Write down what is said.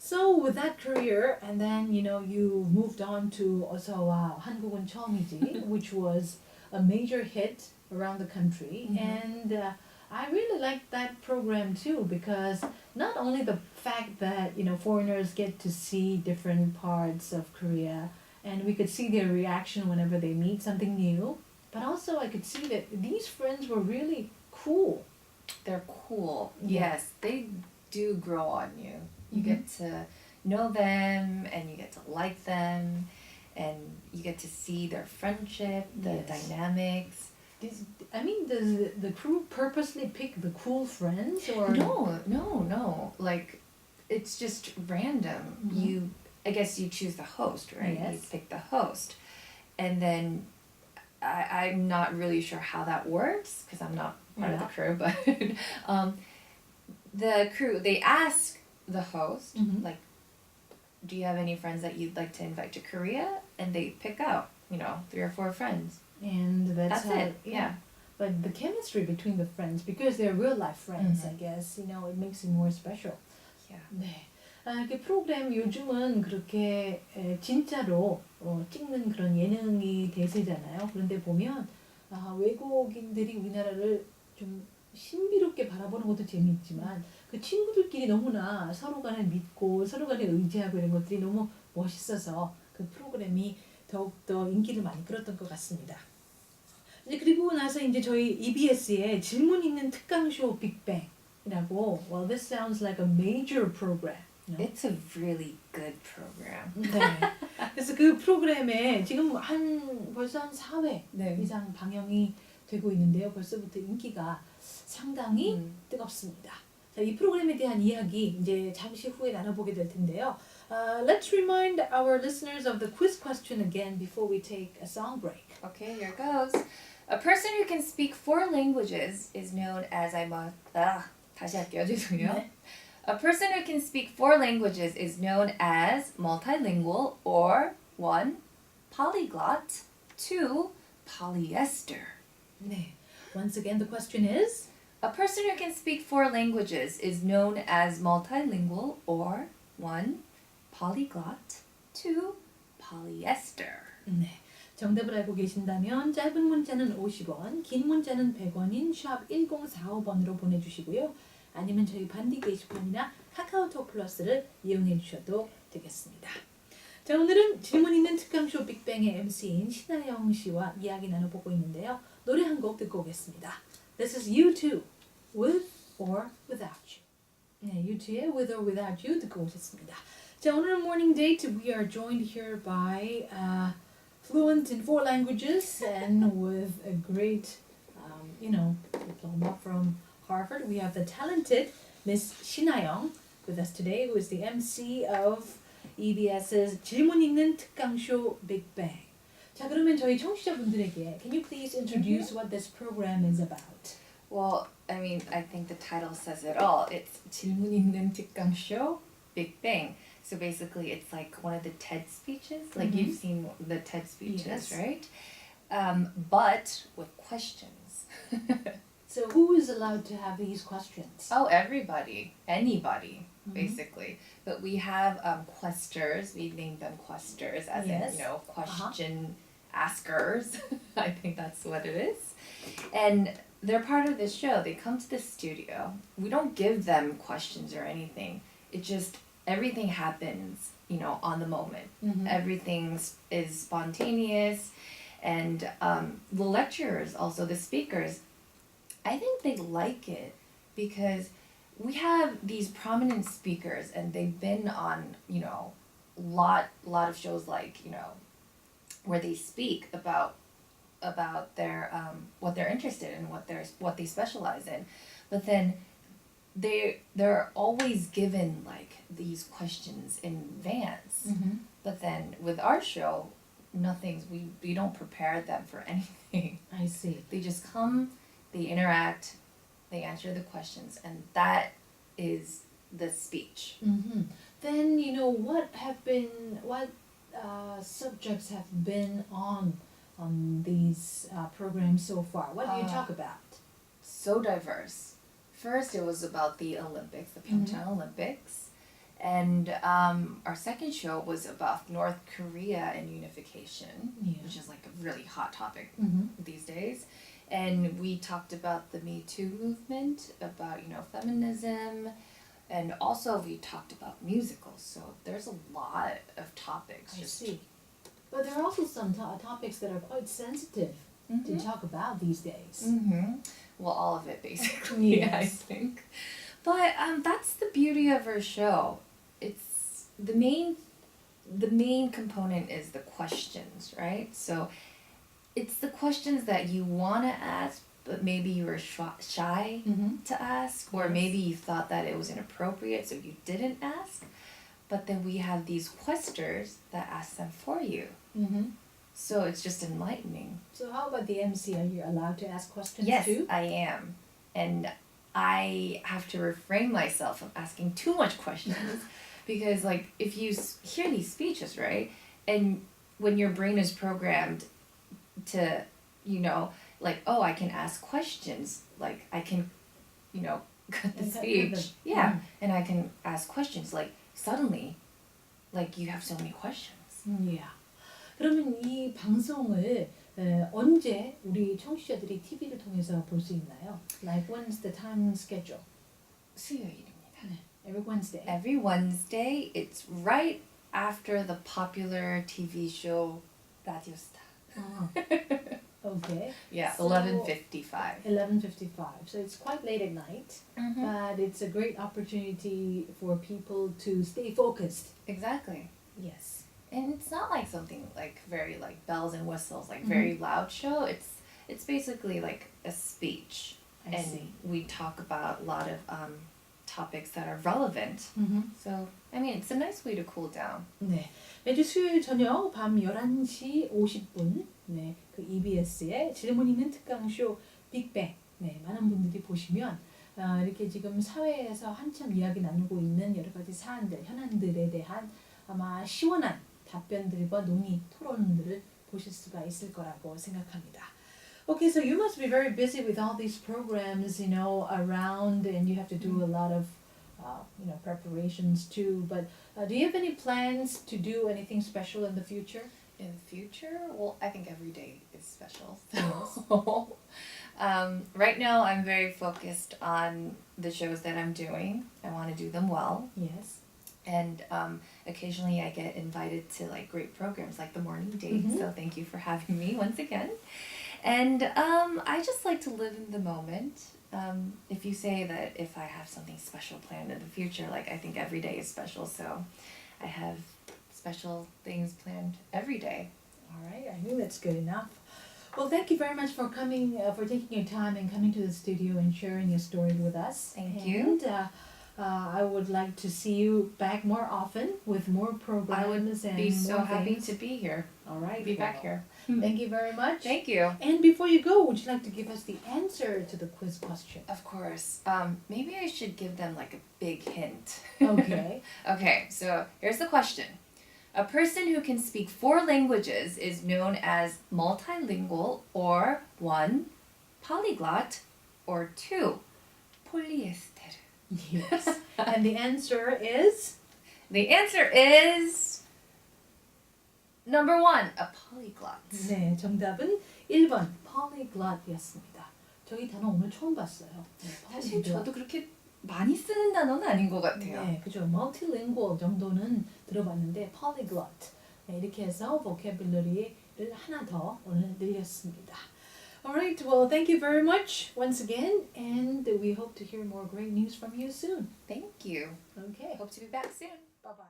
So with that career, and then you moved on to 어서와 한국은 처음이지, which was a major hit around the country, and I really liked that program too because not only the fact that foreigners get to see different parts of Korea, and we could see their reaction whenever they meet something new, but also I could see that these friends were really cool. They're cool. Yeah. Yes, they do grow on you. You get to know them and you get to like them and you get to see their friendship, the dynamics. Does the crew purposely pick the cool friends or No. Like it's just random. I guess you choose the host, right? Yes. You pick the host. And then I'm not really sure how that works because I'm not part of the crew, but the crew, they ask the host, like, do you have any friends that you'd like to invite to Korea? And they pick out, 3 or 4 friends. And that's how, it. Yeah. But the chemistry between the friends, because they're real life friends, I guess, it makes it more special. Yeah. 네. 이렇게 프로그램 요즘은 그렇게 진짜로 찍는 그런 예능이 대세잖아요. 그런데 보면 외국인들이 우리나라를 좀 신비롭게 바라보는 것도 재미있지만 그 친구들끼리 너무나 서로 간에 믿고 서로 간에 의지하고 이런 것들이 너무 멋있어서 그 프로그램이 더욱더 인기를 많이 끌었던 것 같습니다. 이제 그리고 나서 이제 저희 EBS의 질문 있는 특강쇼 빅뱅이라고 well this sounds like a major program. It's a really good program. 네. 그래서 그 프로그램에 지금 벌써 한 4회 이상 방영이 되고 있는데요. 벌써부터 인기가 상당히 뜨겁습니다. 자, 이 프로그램에 대한 이야기 이제 잠시 후에 나눠보게 될 텐데요. Let's remind our listeners of the quiz question again before we take a song break. Okay, here goes. A person who can speak 4 languages is known as 다시 할게요. 죄송해요. 네. A person who can speak 4 languages is known as multilingual or 1. Polyglot 2. Polyester. 네. Once again, the question is A person who can speak 4 languages is known as multilingual or 1. Polyglot 2. Polyester. 네. 정답을 알고 계신다면 짧은 문자는 50원, 긴 문자는 100원인 샵 1045번으로 보내주시고요. 아니면 저희 반디 게시판이나 카카오톡 플러스를 이용해 주셔도 되겠습니다. 자, 오늘은 질문 있는 특강쇼 빅뱅의 MC인 신아영 씨와 이야기 나눠보고 있는데요. 노래 한 곡 듣고 오겠습니다. This is U2, With or Without You. 네, U2의 With or Without You 듣고 오셨습니다. 자, 오늘 morning date we are joined here by fluent in 4 languages and with a great, diploma from Harvard. We have the talented Miss 신아영 with us today, who is the MC of EBS's 질문 있는 특강쇼 Big Bang. 자, 그러면 저희 청취자분들에게 can you please introduce what this program is about? Well, I think the title says it all. It's 질문 있는 특강쇼 Big Bang. So basically, it's like one of the TED speeches. Like you've seen the TED speeches, yes. right? But with questions. So who is allowed to have these questions? Oh, everybody. Anybody, basically. But we have questers. We named them questers as Yes. in, question askers. I think that's what it is. And they're part of this show. They come to the studio. We don't give them questions or anything. It just, everything happens, on the moment. Everything is spontaneous. And the lecturers, also the speakers, I think they like it because we have these prominent speakers and they've been on, lot of shows like, where they speak about their what they're interested in, what they specialize in. But then they're always given like these questions in advance. But then with our show, we don't prepare them for anything. I see. They just come, they interact, they answer the questions, and that is the speech. Then what subjects have been on these programs so far? What do you talk about? So diverse. First, it was about the Olympics, the Pyeongchang Olympics, and And our second show was about North Korea and unification, Yeah. which is like a really hot topic Mhm. these days. And we talked about the Me Too movement, about, feminism, and also we talked about musicals. So there's a lot of topics. I see. But there are also some topics that are quite sensitive to talk about these days. Well, all of it basically, I Yes. think. But that's the beauty of our show. It's the main component is the questions, right? So it's the questions that you want to ask, but maybe you were shy to ask, or Yes. maybe you thought that it was inappropriate, so you didn't ask. But then we have these questers that ask them for you. Mm-hmm. So it's just enlightening. So how about the MC? Are you allowed to ask questions Yes, too? I am. And I have to refrain myself from asking too much questions because, like, if you hear these speeches, right, and when your brain is programmed to, like, oh, I can ask questions, like, I can, cut the And cut speech. them. Yeah, and I can ask questions, like, suddenly, like, you have so many questions. Yeah. 그러면 이 방송을 언제 우리 청취자들이 TV를 통해서 볼 수 있나요? Like when's the time schedule? 수요일입니다. Every Wednesday. Every Wednesday, it's right after the popular TV show Radio Star. Okay. Yeah, So- 11:55. 11:55. So it's quite late at night, but it's a great opportunity for people to stay focused. Exactly. Yes. And it's not like something like very like bells and whistles, like very loud show. It's basically like a speech. I And see. we talk about a lot of topics that are relevant. Mm-hmm. So, I mean, it's a nice way to cool down. 네. 매주 수요일 저녁 밤 11시 50분 네. 그 EBS의 질문 있는 특강쇼 빅뱅. 네. 많은 분들이 보시면 이렇게 지금 사회에서 한참 이야기 나누고 있는 여러 가지 사안들, 현안들에 대한 아마 시원한 답변들과 논의, 토론들을 보실 수가 있을 거라고 생각합니다. Okay, so you must be very busy with all these programs, around, and you have to do a lot of, preparations too. But do you have any plans to do anything special in the future? In the future, well, I think every day is special. Yes. So, right now, I'm very focused on the shows that I'm doing. I want to do them well. Yes. And occasionally I get invited to like great programs like the Morning Date. So thank you for having me once again. And I just like to live in the moment. If you say that if I have something special planned in the future, like I think every day is special. So I have special things planned every day. All right, I think that's good enough. Well, thank you very much for coming, for taking your time and coming to the studio and sharing your story with us. Thank you. And I would like to see you back more often with more programs I would and be so more happy things. to be here. All right, Be back well, here. Thank you very much. Thank you. And before you go, would you like to give us the answer to the quiz question? Of course. Maybe I should give them like a big hint. Okay. Okay, so here's the question. A person who can speak 4 languages is known as multilingual, or 1, polyglot, or 2, polyester. Yes. And the answer is? The answer is number 1, a polyglot. 네, 정답은 1번 polyglot이었습니다. 저희 단어 오늘 처음 봤어요. 네, 사실 polyglot. 저도 그렇게 많이 쓰는 단어는 아닌 것 같아요. 네, 그죠. multilingual 정도는 들어봤는데 polyglot. 네, 이렇게 해서 vocabulary를 하나 더 오늘 늘렸습니다. Alright, well, thank you very much once again, and we hope to hear more great news from you soon. Thank you. Okay, Hope to be back soon. bye-bye.